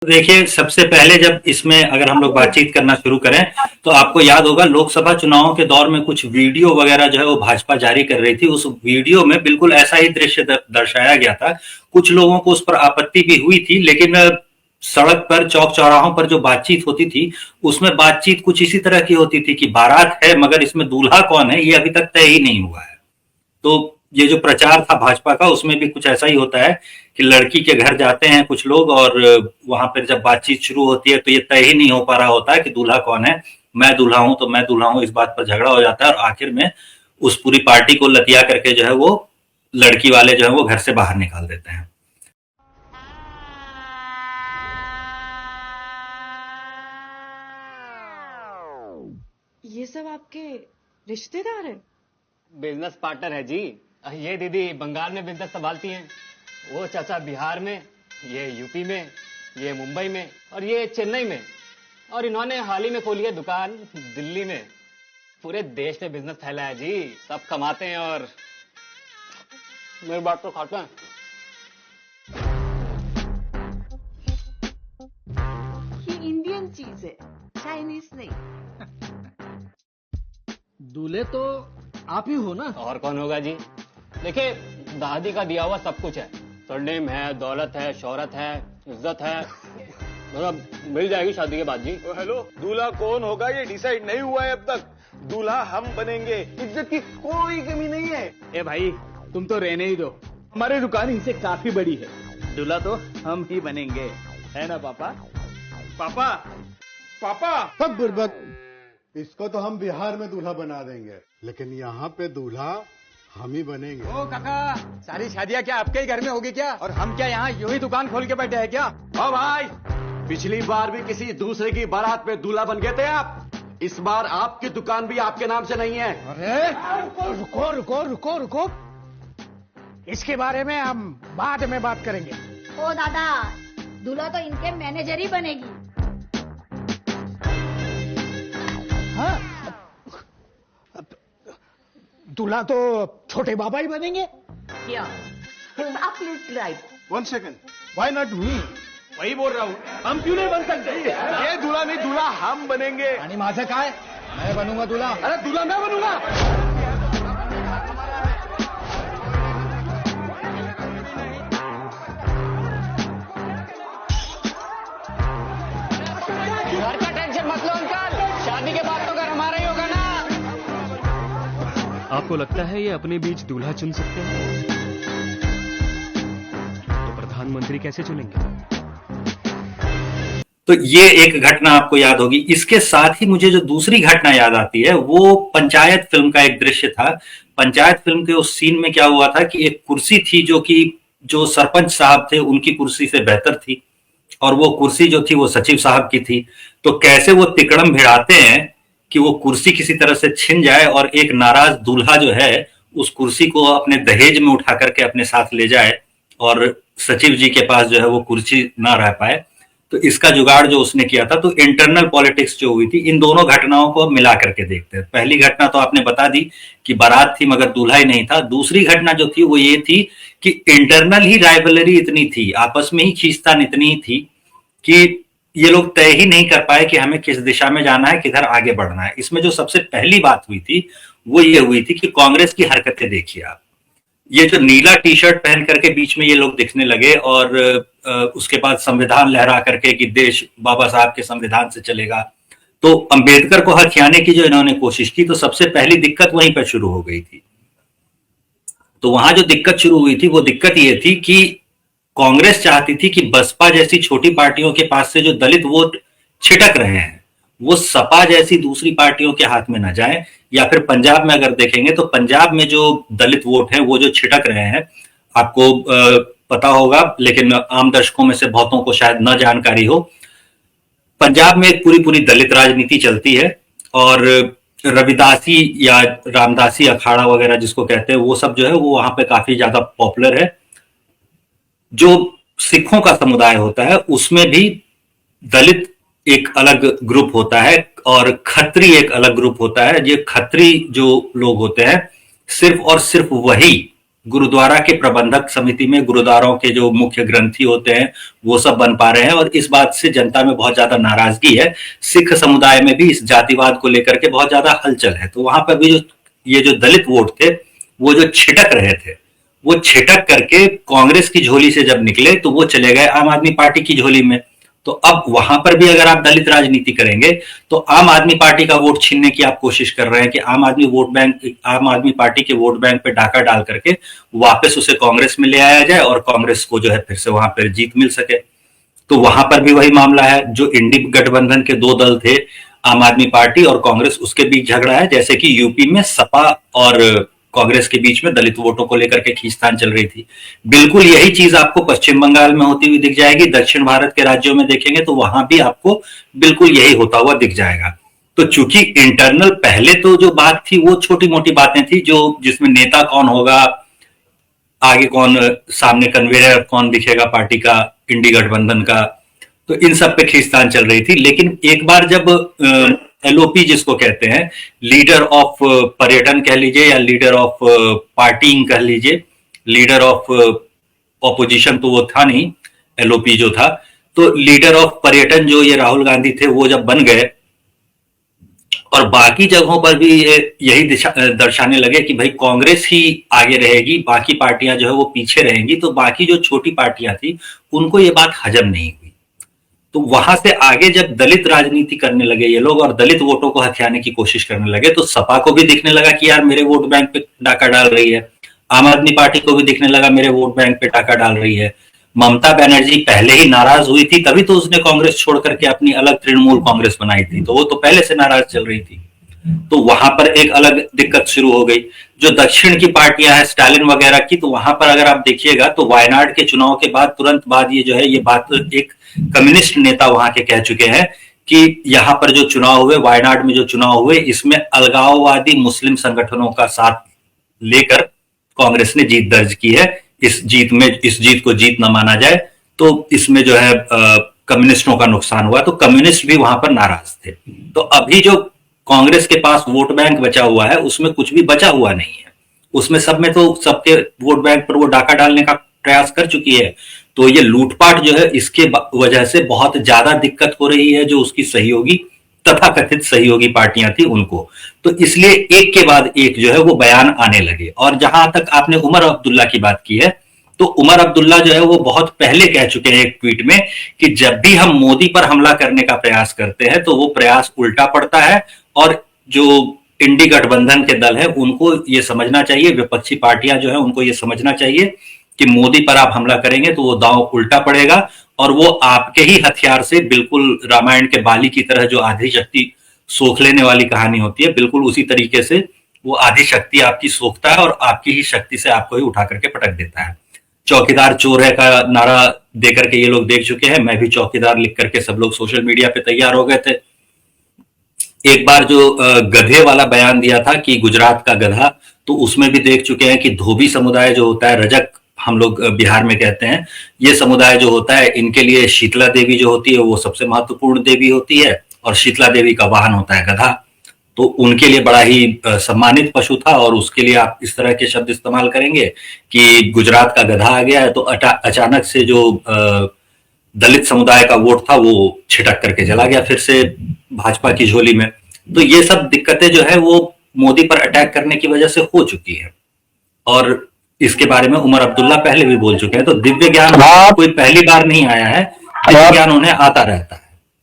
देखिए, सबसे पहले जब इसमें अगर हम लोग बातचीत करना शुरू करें, तो आपको याद होगा लोकसभा चुनावों के दौर में कुछ वीडियो वगैरह जो है वो भाजपा जारी कर रही थी। उस वीडियो में बिल्कुल ऐसा ही दृश्य दर्शाया गया था। कुछ लोगों को उस पर आपत्ति भी हुई थी, लेकिन सड़क पर, चौक चौराहों पर जो बातचीत होती थी, उसमें बातचीत कुछ इसी तरह की होती थी कि बारात है मगर इसमें दूल्हा कौन है ये अभी तक तय ही नहीं हुआ है। तो ये जो प्रचार था भाजपा का, उसमें भी कुछ ऐसा ही होता है कि लड़की के घर जाते हैं कुछ लोग, और वहां पर जब बातचीत शुरू होती है तो ये तय ही नहीं हो पा रहा होता है कि दूल्हा कौन है। मैं दूल्हा हूं तो मैं दूल्हा हूं, इस बात पर झगड़ा हो जाता है, और आखिर में उस पूरी पार्टी को लतिया करके जो है वो लड़की वाले जो है वो घर से बाहर निकाल देते हैं। ये सब आपके रिश्तेदार हैं? बिजनेस पार्टनर है जी। ये दीदी बंगाल में बिजनेस संभालती हैं, वो चाचा बिहार में, ये यूपी में, ये मुंबई में और ये चेन्नई में, और इन्होंने हाल ही में खोली है दुकान दिल्ली में। पूरे देश में बिजनेस फैला है जी। सब कमाते हैं और मेरी बात तो खाते हैं। ये इंडियन चीज है, चाइनीज नहीं। दूल्हे तो आप ही हो ना? और कौन होगा जी। देखिए, दादी का दिया हुआ सब कुछ है। सरनेम है, दौलत है, शोहरत है, इज्जत है, मतलब मिल जाएगी शादी के बाद जी। हेलो, दूल्हा कौन होगा ये डिसाइड नहीं हुआ है अब तक। दूल्हा हम बनेंगे, इज्जत की कोई कमी नहीं है। ए भाई, तुम तो रहने ही दो, हमारी दुकान इनसे काफी बड़ी है। दूल्हा तो हम ही बनेंगे, है ना पापा? पापा, पापा, सब बुर्बक। इसको तो हम बिहार में दूल्हा बना देंगे, लेकिन यहाँ पे दूल्हा हम ही बनेंगे। ओ काका, सारी शादियाँ क्या आपके ही घर में होगी क्या? और हम क्या यहाँ यूं ही दुकान खोल के बैठे हैं क्या? ओ भाई, पिछली बार भी किसी दूसरे की बारात में दूल्हा बन गए थे आप। इस बार आपकी दुकान भी आपके नाम से नहीं है। अरे रुको रुको रुको रुको, इसके बारे में हम बाद में बात करेंगे। ओ दादा, दूल्हा तो इनके मैनेजर ही बनेगी। हाँ? दूल्हा तो छोटे बाबा ही बनेंगे। या absolutely right. One second, why not me? वही बोल रहा हूँ, हम क्यों नहीं बन सकते? ये दूल्हा नहीं, दूल्हा हम बनेंगे। आणि माझं काय? मैं बनूंगा दूल्हा। अरे दूल्हा मैं बनूंगा। घर का टेंशन मत लो अंकल, शादी के बाद तो घर हमारा ही होगा ना। आपको लगता है ये अपने बीच दूल्हा चुन सकते हैं? तो प्रधानमंत्री कैसे चुनेंगे? तो ये एक घटना आपको याद होगी। इसके साथ ही मुझे जो दूसरी घटना याद आती है वो पंचायत फिल्म का एक दृश्य था। पंचायत फिल्म के उस सीन में क्या हुआ था कि एक कुर्सी थी जो सरपंच साहब थे उनकी कुर्सी से बेहतर थी, और वो कुर्सी जो थी वो सचिव साहब की थी। तो कैसे वो तिकड़म भिड़ाते हैं कि वो कुर्सी किसी तरह से छिन जाए और एक नाराज दूल्हा जो है उस कुर्सी को अपने दहेज में उठा करके अपने साथ ले जाए, और सचिव जी के पास जो है वो कुर्सी ना रह पाए। तो इसका जुगाड़ जो उसने किया था, तो इंटरनल पॉलिटिक्स जो हुई थी, इन दोनों घटनाओं को मिला करके देखते हैं। पहली घटना तो आपने बता दी कि बारात थी मगर दूल्हा ही नहीं था। दूसरी घटना जो थी वो ये थी कि इंटरनल ही राइवलरी इतनी थी, आपस में ही खींचतान इतनी थी कि ये लोग तय ही नहीं कर पाए कि हमें किस दिशा में जाना है, किधर आगे बढ़ना है। इसमें जो सबसे पहली बात हुई थी वो ये हुई थी कि कांग्रेस की हरकतें देखिए आप। ये जो नीला टी शर्ट पहन करके बीच में ये लोग दिखने लगे, और उसके बाद संविधान लहरा करके कि देश बाबा साहब के संविधान से चलेगा। तो अंबेडकर को हथियाने की जो इन्होंने कोशिश की, तो सबसे पहली दिक्कत वहीं पर शुरू हो गई थी। तो वहां जो दिक्कत शुरू हुई थी वो दिक्कत ये थी कि कांग्रेस चाहती थी कि बसपा जैसी छोटी पार्टियों के पास से जो दलित वोट छिटक रहे हैं वो सपा जैसी दूसरी पार्टियों के हाथ में ना जाए, या फिर पंजाब में अगर देखेंगे तो पंजाब में जो दलित वोट है वो जो छिटक रहे हैं, आपको पता होगा, लेकिन आम दर्शकों में से बहुतों को शायद न जानकारी हो। पंजाब में एक पूरी पूरी दलित राजनीति चलती है, और रविदासी या रामदासी अखाड़ा वगैरह जिसको कहते हैं वो सब जो है वो वहां पे काफी ज्यादा पॉपुलर है। जो सिखों का समुदाय होता है उसमें भी दलित एक अलग ग्रुप होता है और खत्री एक अलग ग्रुप होता है। ये खत्री जो लोग होते हैं सिर्फ और सिर्फ वही गुरुद्वारा के प्रबंधक समिति में गुरुद्वारों के जो मुख्य ग्रंथी होते हैं वो सब बन पा रहे हैं, और इस बात से जनता में बहुत ज्यादा नाराजगी है। सिख समुदाय में भी इस जातिवाद को लेकर के बहुत ज्यादा हलचल है। तो वहां पर भी जो ये जो दलित वोट थे वो जो छिटक रहे थे, वो छिटक करके कांग्रेस की झोली से जब निकले तो वो चले गए आम आदमी पार्टी की झोली में। तो अब वहां पर भी अगर आप दलित राजनीति करेंगे तो आम आदमी पार्टी का वोट छीनने की आप कोशिश कर रहे हैं कि आम आदमी पार्टी के वोट बैंक पे डाका डाल करके वापस उसे कांग्रेस में ले आया जाए और कांग्रेस को जो है फिर से वहां पर जीत मिल सके। तो वहां पर भी वही मामला है, जो इंडी गठबंधन के दो दल थे, आम आदमी पार्टी और कांग्रेस, उसके बीच झगड़ा है। जैसे कि यूपी में सपा और कांग्रेस के बीच में दलित वोटों को लेकर के खींचतान चल रही थी। बिल्कुल यही चीज आपको पश्चिम बंगाल में होती हुई दिख जाएगी। दक्षिण भारत के राज्यों में देखेंगे तो वहां भी आपको बिल्कुल यही होता हुआ दिख जाएगा। तो चूंकि इंटरनल पहले तो जो बात थी वो छोटी मोटी बातें थी, जो जिसमें नेता कौन होगा, आगे कौन, सामने कन्वेयर कौन दिखेगा पार्टी का, इंडी गठबंधन का, तो इन सब पे खींचतान चल रही थी। लेकिन एक बार जब एलओपी जिसको कहते हैं, लीडर ऑफ पर्यटन कह लीजिए या लीडर ऑफ पार्टिंग कह लीजिए, लीडर ऑफ ऑपोजिशन तो वो था नहीं एलओपी जो था, तो लीडर ऑफ पर्यटन जो ये राहुल गांधी थे वो जब बन गए और बाकी जगहों पर भी यही दर्शाने लगे कि भाई कांग्रेस ही आगे रहेगी, बाकी पार्टियां जो है वो पीछे रहेंगी, तो बाकी जो छोटी पार्टियां थी उनको ये बात हजम नहीं हुई। तो वहां से आगे जब दलित राजनीति करने लगे ये लोग और दलित वोटों को हथियाने की कोशिश करने लगे, तो सपा को भी दिखने लगा कि यार मेरे वोट बैंक पे डाका डाल रही है, आम आदमी पार्टी को भी दिखने लगा मेरे वोट बैंक पे डाका डाल रही है। ममता बनर्जी पहले ही नाराज हुई थी, तभी तो उसने कांग्रेस छोड़ करके अपनी अलग तृणमूल कांग्रेस बनाई थी, तो वो तो पहले से नाराज चल रही थी। तो वहां पर एक अलग दिक्कत शुरू हो गई। जो दक्षिण की पार्टियां हैं स्टालिन वगैरह की, तो वहां पर अगर आप देखिएगा तो वायनाड के चुनाव के बाद तुरंत बाद ये जो है, ये बात एक कम्युनिस्ट नेता वहां के कह चुके हैं कि यहाँ पर जो चुनाव हुए, वायनाड में जो चुनाव हुए, इसमें अलगाववादी मुस्लिम संगठनों का साथ लेकर कांग्रेस ने जीत दर्ज की है। इस जीत को जीत न माना जाए, तो इसमें जो है कम्युनिस्टों का नुकसान हुआ। तो कम्युनिस्ट भी वहां पर नाराज थे। तो अभी जो कांग्रेस के पास वोट बैंक बचा हुआ है उसमें कुछ भी बचा हुआ नहीं है। उसमें सब में तो सबके वोट बैंक पर वो डाका डालने का प्रयास कर चुकी है। तो ये लूटपाट जो है, इसके वजह से बहुत ज्यादा दिक्कत हो रही है जो उसकी सहयोगी तथा कथित सहयोगी पार्टियां थी उनको। तो इसलिए एक के बाद एक जो है वो बयान आने लगे। और जहां तक आपने उमर अब्दुल्ला की बात की है, तो उमर अब्दुल्ला जो है वो बहुत पहले कह चुके हैं एक ट्वीट में कि जब भी हम मोदी पर हमला करने का प्रयास करते हैं तो वो प्रयास उल्टा पड़ता है, और जो इंडी गठबंधन के दल है उनको ये समझना चाहिए, विपक्षी पार्टियां जो है उनको ये समझना चाहिए कि मोदी पर आप हमला करेंगे तो वो दांव उल्टा पड़ेगा, और वो आपके ही हथियार से, बिल्कुल रामायण के बाली की तरह जो आधी शक्ति सोख लेने वाली कहानी होती है, बिल्कुल उसी तरीके से वो आधी शक्ति आपकी सोखता है और आपकी ही शक्ति से आपको ही उठा करके पटक देता है। चौकीदार चोर है का नारा देकर के ये लोग देख चुके हैं। मैं भी चौकीदार लिख करके सब लोग सोशल मीडिया पे तैयार हो गए थे। एक बार जो गधे वाला बयान दिया था कि गुजरात का गधा, तो उसमें भी देख चुके हैं कि धोबी समुदाय जो होता है, रजक हम लोग बिहार में कहते हैं, ये समुदाय जो होता है, इनके लिए शीतला देवी जो होती है वो सबसे महत्वपूर्ण देवी होती है, और शीतला देवी का वाहन होता है गधा। तो उनके लिए बड़ा ही सम्मानित पशु था, और उसके लिए आप इस तरह के शब्द इस्तेमाल करेंगे कि गुजरात का गधा आ गया है, तो अचानक से जो दलित समुदाय का वोट था वो छिटक करके चला गया फिर से भाजपा की झोली में। तो ये सब दिक्कतें जो है वो मोदी पर अटैक करने की वजह से हो चुकी है, और इसके बारे में उमर अब्दुल्ला पहले भी बोल चुके हैं। तो दिव्य ज्ञान कोई पहली बार नहीं आया है, दिव्य ज्ञान उन्हें आता रहता है।